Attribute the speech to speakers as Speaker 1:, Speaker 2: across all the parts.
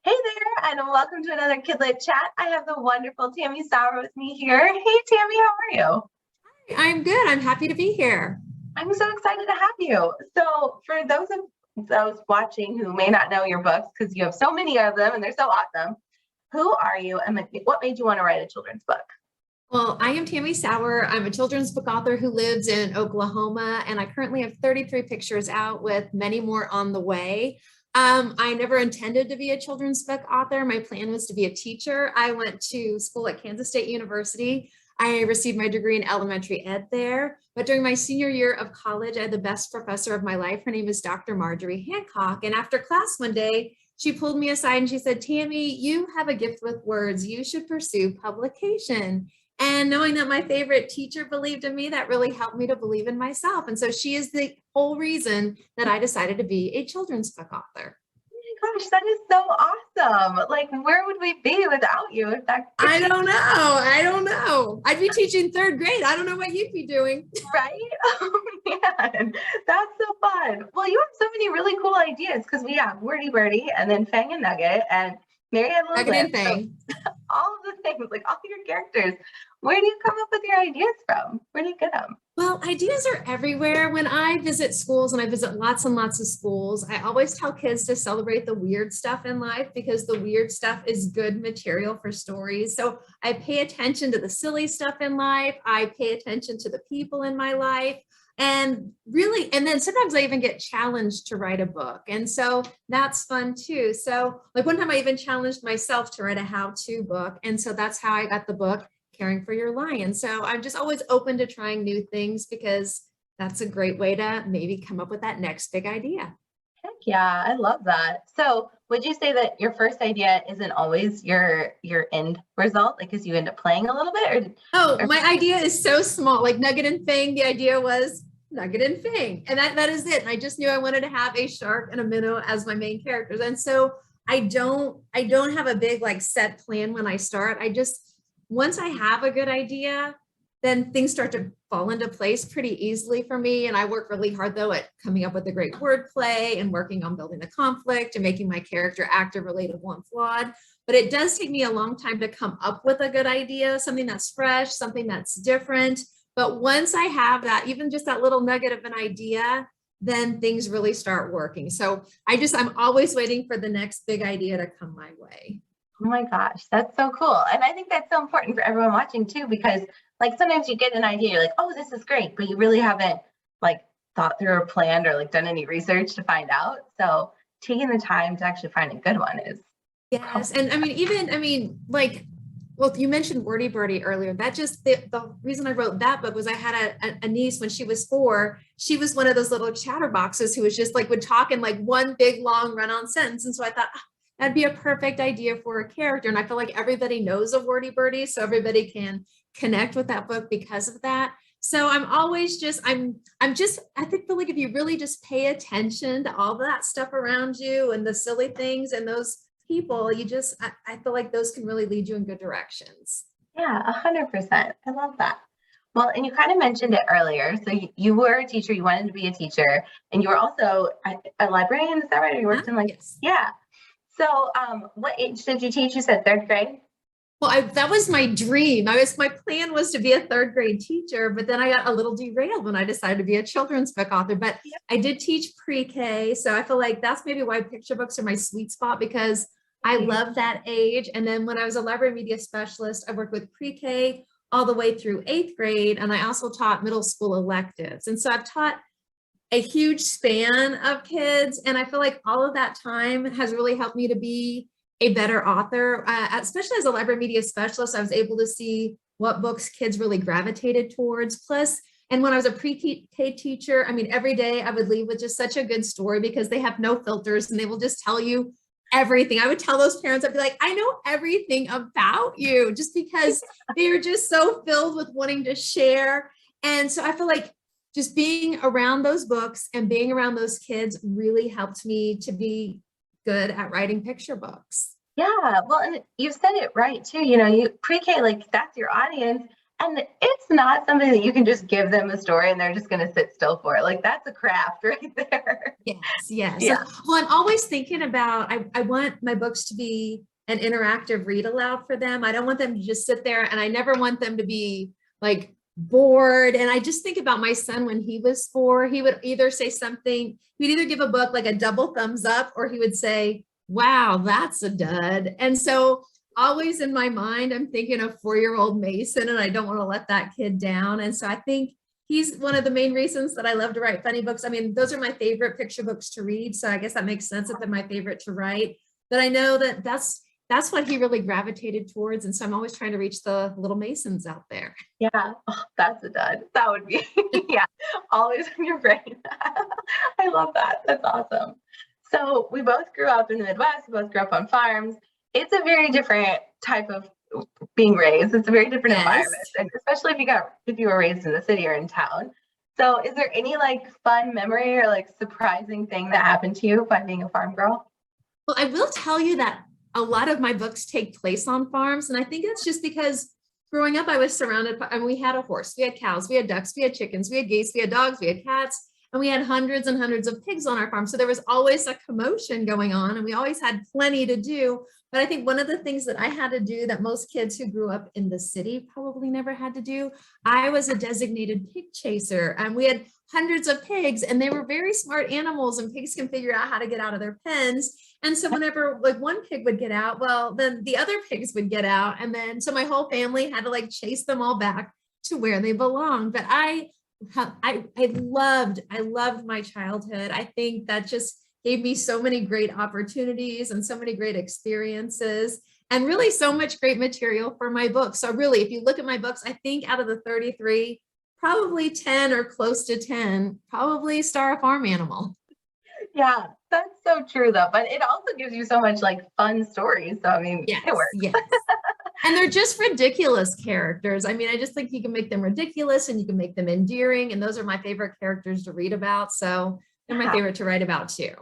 Speaker 1: Hey there, and welcome to another KidLit chat. I have the wonderful Tammi Sauer with me here. Hey, Tammi, how are you?
Speaker 2: I'm good. I'm happy to be here.
Speaker 1: I'm so excited to have you. So, for those watching who may not know your books, because you have so many of them and they're so awesome, who are you and what made you want to write a children's book?
Speaker 2: Well, I am Tammi Sauer. I'm a children's book author who lives in Oklahoma, and I currently have 33 pictures out with many more on the way. I never intended to be a children's book author. My plan was to be a teacher. I went to school at Kansas State University. I received my degree in elementary ed there. But during my senior year of college, I had the best professor of my life. Her name is Dr. Marjorie Hancock. And after class one day, she pulled me aside and she said, Tammi, you have a gift with words. You should pursue publication. And knowing that my favorite teacher believed in me, that really helped me to believe in myself. And so she is the whole reason that I decided to be a children's book author.
Speaker 1: Oh my gosh, that is so awesome. Like, where would we be without you if
Speaker 2: I don't know. I don't know. I'd be teaching third grade. I don't know what you'd be doing.
Speaker 1: right? Oh man, that's so fun. Well, you have so many really cool ideas because we have Wordy Birdie and then Fang and Nugget and Mary had a little
Speaker 2: Nugget and
Speaker 1: list. So
Speaker 2: Fang.
Speaker 1: all of the things, like all your characters. Where do you come up with your ideas from? Where do you get them?
Speaker 2: Well, ideas are everywhere. When I visit schools, and I visit lots and lots of schools, I always tell kids to celebrate the weird stuff in life because the weird stuff is good material for stories. So I pay attention to the silly stuff in life. I pay attention to the people in my life. And really, and then sometimes I even get challenged to write a book. And so that's fun too. So like one time I even challenged myself to write a how-to book. And so that's how I got the book Caring for Your Lion. So I'm just always open to trying new things because that's a great way to maybe come up with that next big idea.
Speaker 1: Heck yeah, I love that. So would you say that your first idea isn't always your end result? Like, because you end up playing a little bit,
Speaker 2: Oh,
Speaker 1: or
Speaker 2: my idea is so small, like Nugget and Fang. The idea was Nugget and Fang, and that is it. And I just knew I wanted to have a shark and a minnow as my main characters. And so I don't have a big like set plan when I start. I just once I have a good idea, then things start to fall into place pretty easily for me. And I work really hard though at coming up with a great wordplay and working on building the conflict and making my character actor relatable and flawed. But it does take me a long time to come up with a good idea, something that's fresh, something that's different. But once I have that, even just that little nugget of an idea, then things really start working. So I'm always waiting for the next big idea to come my way.
Speaker 1: oh my gosh, that's so cool. And I think that's so important for everyone watching too, because like sometimes you get an idea, you're like, oh, this is great, but you really haven't like thought through or planned or like done any research to find out. So taking the time to actually find a good one is
Speaker 2: Yes.
Speaker 1: probably
Speaker 2: And like, well, you mentioned Wordy Birdie earlier. That just the reason I wrote that book was I had a niece when she was 4. She was one of those little chatterboxes who was just like would talk in like one big long run-on sentence. And so I thought that'd be a perfect idea for a character. And I feel like everybody knows of Wordy Birdie, so everybody can connect with that book because of that. So I'm always just I think feel like if you really just pay attention to all that stuff around you and the silly things and those people, I feel like those can really lead you in good directions.
Speaker 1: yeah, 100%. I love that. Well, and you kind of mentioned it earlier. So you were a teacher, you wanted to be a teacher, and you were also a librarian. Is that right? You
Speaker 2: Huh?
Speaker 1: worked in like,
Speaker 2: Yes.
Speaker 1: yeah. So what age did you teach? You said third grade?
Speaker 2: Well, that was my dream. My plan was to be a third grade teacher, but then I got a little derailed when I decided to be a children's book author. But
Speaker 1: Yeah.
Speaker 2: I did teach pre-K, so I feel like that's maybe why picture books are my sweet spot because I love that age. And then when I was a library media specialist, I worked with pre-K all the way through 8th grade, and I also taught middle school electives. And so I've taught a huge span of kids. And I feel like all of that time has really helped me to be a better author, especially as a library media specialist. I was able to see what books kids really gravitated towards. Plus, and when I was a pre-K teacher, I mean, every day I would leave with just such a good story because they have no filters and they will just tell you everything. I would tell those parents, I'd be like, I know everything about you just because they are just so filled with wanting to share. And so I feel like just being around those books and being around those kids really helped me to be good at writing picture books.
Speaker 1: Yeah, well, and you said it right too. You know, you pre-K, like that's your audience. And it's not something that you can just give them a story and they're just going to sit still for it. Like that's a craft right there.
Speaker 2: Yes, yes.
Speaker 1: Yeah.
Speaker 2: Well, I'm always thinking about, I want my books to be an interactive read aloud for them. I don't want them to just sit there, and I never want them to be like bored. And I just think about my son when he was 4, he would either say something, he'd either give a book like a double thumbs up, or he would say, wow, that's a dud. And so always in my mind, I'm thinking of 4-year-old Mason, and I don't want to let that kid down. And so I think he's one of the main reasons that I love to write funny books. I mean, those are my favorite picture books to read. So I guess that makes sense that they're my favorite to write. But I know that that's what he really gravitated towards. And so I'm always trying to reach the little Masons out there.
Speaker 1: Yeah. Oh, that's a dud. That would be, yeah, always in your brain. I love that. That's awesome. So we both grew up in the Midwest. We both grew up on farms. It's a very different type of being raised. It's a very different environment, and especially if you were raised in the city or in town. So is there any like fun memory or like surprising thing that happened to you by being a farm girl?
Speaker 2: Well, I will tell you that a lot of my books take place on farms. And I think it's just because growing up, I was surrounded by, and we had a horse, we had cows, we had ducks, we had chickens, we had geese, we had dogs, we had cats, and we had hundreds and hundreds of pigs on our farm. So there was always a commotion going on, and we always had plenty to do. But I think one of the things that I had to do that most kids who grew up in the city probably never had to do, I was a designated pig chaser. And we had hundreds of pigs, and they were very smart animals, and pigs can figure out how to get out of their pens. And so whenever like one pig would get out, well, then the other pigs would get out. And then so my whole family had to like chase them all back to where they belonged. But I loved my childhood. I think that just gave me so many great opportunities and so many great experiences, and really so much great material for my books. So really, if you look at my books, I think out of the 33, probably 10 or close to 10 probably star a farm animal.
Speaker 1: Yeah, that's so true though. But it also gives you so much like fun stories. So I mean,
Speaker 2: Yes,
Speaker 1: it works.
Speaker 2: yes. And they're just ridiculous characters. I mean, I just think you can make them ridiculous and you can make them endearing. And those are my favorite characters to read about. So they're my favorite to write about too.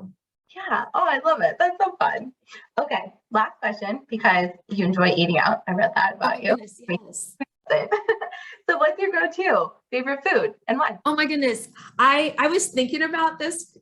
Speaker 1: Yeah. Oh, I love it. That's so fun. Okay. Last question, because you enjoy eating out. I read that about you.
Speaker 2: Goodness, yes.
Speaker 1: So what's your go-to favorite food and why?
Speaker 2: Oh my goodness. I was thinking about this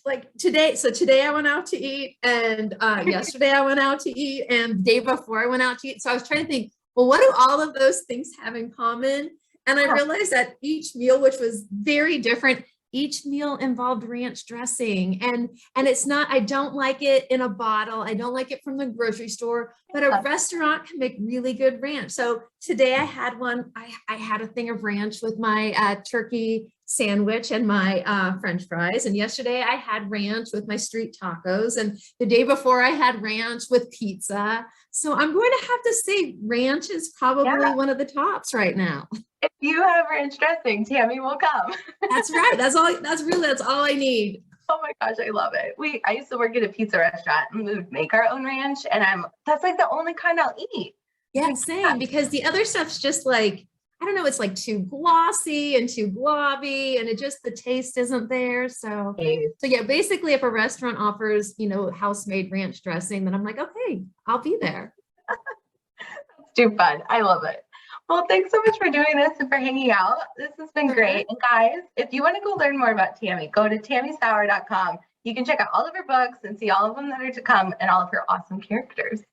Speaker 2: like today. So today I went out to eat, and yesterday I went out to eat, and the day before I went out to eat. So I was trying to think, well, what do all of those things have in common? And I realized that each meal, which was very different, each meal involved ranch dressing, and it's not, I don't like it in a bottle, I don't like it from the grocery store, but a restaurant can make really good ranch. So today I had one, I had a thing of ranch with my turkey sandwich and my French fries, and yesterday I had ranch with my street tacos, and the day before I had ranch with pizza. So I'm going to have to say ranch is probably one of the tops right now.
Speaker 1: If you have ranch dressing, Tammy will come.
Speaker 2: That's right. That's all I need.
Speaker 1: Oh my gosh, I love it. I used to work at a pizza restaurant, and we would make our own ranch, and that's like the only kind I'll eat.
Speaker 2: Yeah, same, because the other stuff's just like, I don't know, it's like too glossy and too globby, and the taste isn't there. So yeah, basically if a restaurant offers, house-made ranch dressing, then I'm like, okay, I'll be there.
Speaker 1: That's too fun. I love it. Well, thanks so much for doing this and for hanging out. This has been great. And guys, if you want to go learn more about Tammi, go to tammisauer.com. You can check out all of her books and see all of them that are to come and all of her awesome characters.